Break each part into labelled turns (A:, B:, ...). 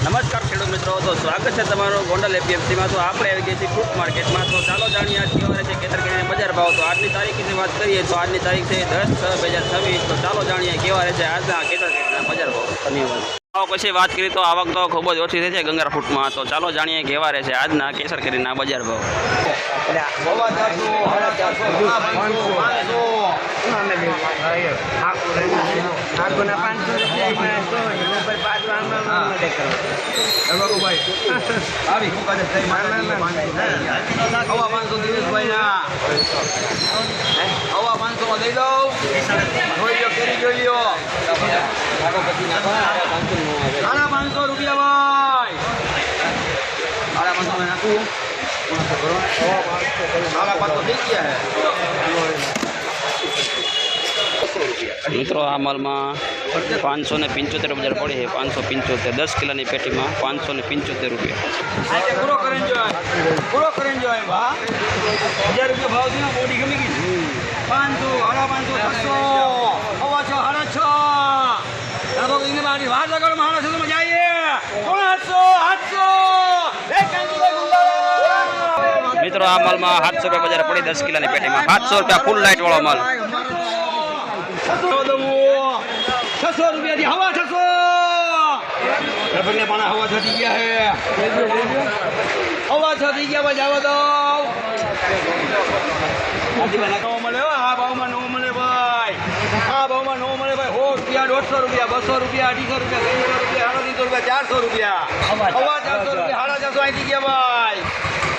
A: નમસ્કાર ખેડૂત મિત્રો, તો સ્વાગત છે તમારું ગોંડલ એપીએમસીમાં। તો આપણે આવી ગયા છીએ ફ્રૂટ માર્કેટમાં। તો ચાલો જાણીએ આજ કેવા રહે છે કેસર કેરીના બજાર ભાવ। તો આજની તારીખની વાત કરીએ તો આજની તારીખ છે 10/6/2026। તો ચાલો જાણીએ કેવા રહે છે આજના કેસર કેરીના બજાર ભાવ। ધન્યવાદ। પછી વાત કરીએ તો આવક તો ખૂબ જ ઓછી થઈ છે ગંગાર ફ્રૂટમાં। તો ચાલો જાણીએ કેવા રહે છે આજના કેસર કેરીના બજાર ભાવ। મિત્રો આ માલમાં 575 બજાર પડી છે। 575 10 કિલોની પેટીમાં 575 રૂપિયા। પૂરો કરીને જો 1000 રૂપિયા ભાવ છે, બોડી ગમી ગઈ 500 500 600 વાત લગાડો માણસ તો મજા આવી। મિત્રો આ માલમાં 700 રૂપિયા બજાર પડી 10 કિલોની પેટીમાં 700 રૂપિયા ફૂલ લાઇટ વાળો માલ। 600 રૂપિયાથી હવા 600 રબરને પાણા હવા થતી ગયા હે, હવા થતી ગયા ભાઈ જવા દો। મળે આ ભાવમાં નો મળે ભાઈ, આ ભાવમાં નો મળે ભાઈ। 100 રૂપિયા 150 રૂપિયા 250 રૂપિયા 350 રૂપિયા 400 રૂપિયા હવા 400 રૂપિયા 450 આવી ગયા ભાઈ।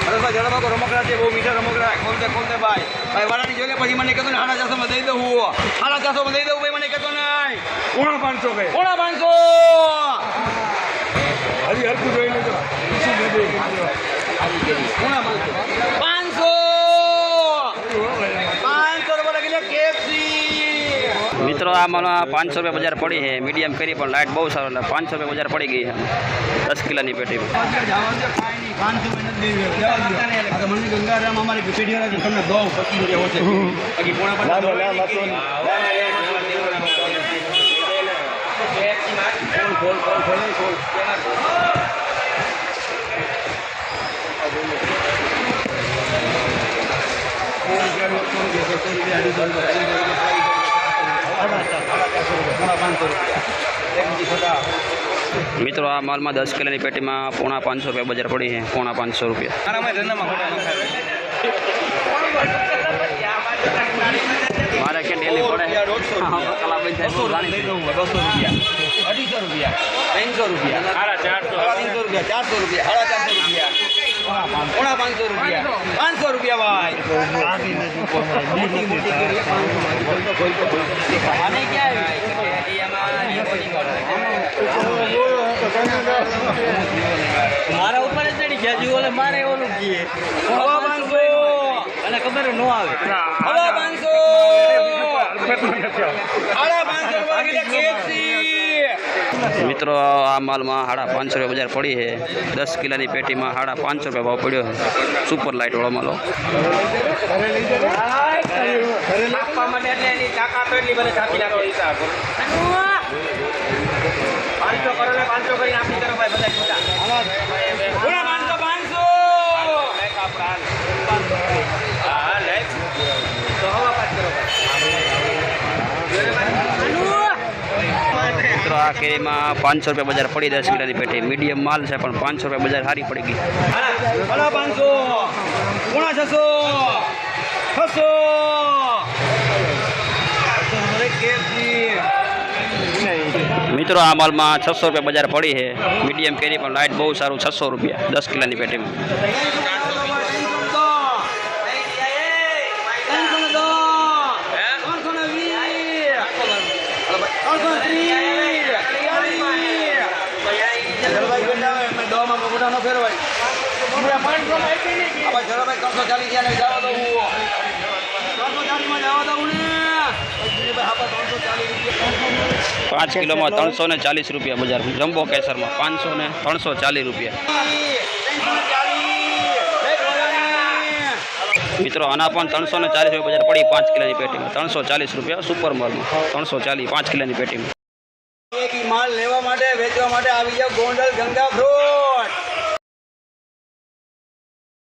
A: અરે ભાઈ જરા બાકો રમકડા છે, બહુ મીઠા રમકડા ખોલતે ભાઈ વાળાની જોઈને પછી મને કહેતો ને 450 માં દઈ દઉં, હું 450 માં દઈ દઉં ભાઈ, મને કહેતો નહીં 500 ભાઈ 500 હજી હરકું જોઈ લેજો 500 મિત્રો આ માલમાં 500 રૂપિયા બજાર પડી છે। મીડિયમ કરી પણ લાઇટ બહુ સારો, એટલે 500 રૂપિયા બજાર પડી ગઈ છે 10 કિલોની પેટીમાં। ગંગારામ અમારી પેઢી તમને 25 મિત્રો આ માલમાં 10 કિલોની પેટીમાં 550 રૂપિયા બજાર પડી છે। 550 રૂપિયા મારે કે ડેલી પડે 200 રૂપિયા 250 રૂપિયા 300 રૂપિયા 400 રૂપિયા 400 રૂપિયા 500 રૂપિયા 500 રૂપિયા ભાઈ। મારા ઉપર જ ચડી ગયા ઓલે મારે ઓલું કીએ 500 અને ખબર ન આવે 500 મિત્રો આ માલમાં 550 રૂપિયા બજાર પડી છે। 10 કિલોની પેટીમાં 550 રૂપિયા ભાવ પડ્યો છે। સુપર લાઇટ વાળો માલો। મિત્રો આ કેરીમાં 500 રૂપિયા બજાર પડી 10 કિલોની પેટી। મીડિયમ માલ છે પણ 500 રૂપિયા બજાર સારી પડી ગઈ। 600 મિત્રો આ માલમાં 600 રૂપિયા બજાર પડી છે। મીડિયમ કેરી પણ લાઇટ બહુ સારું 600 રૂપિયા 10 કિલોની પેટીમાં। પાંચ કિલોમાં 340 રૂપિયા બજાર। જમ્બો કેસરમાં 500 ને 340 રૂપિયા।
B: મિત્રો આના પણ 340 રૂપિયા બજાર પડી 5 કિલોની પેટીમાં. 340 રૂપિયા સુપર મોલમાં 340 5 કિલોની પેટીમાં.
A: એક માલ લેવા માટે વેચવા માટે આવી જાવ ગોંડલ ગંગા ફ્રૂટ.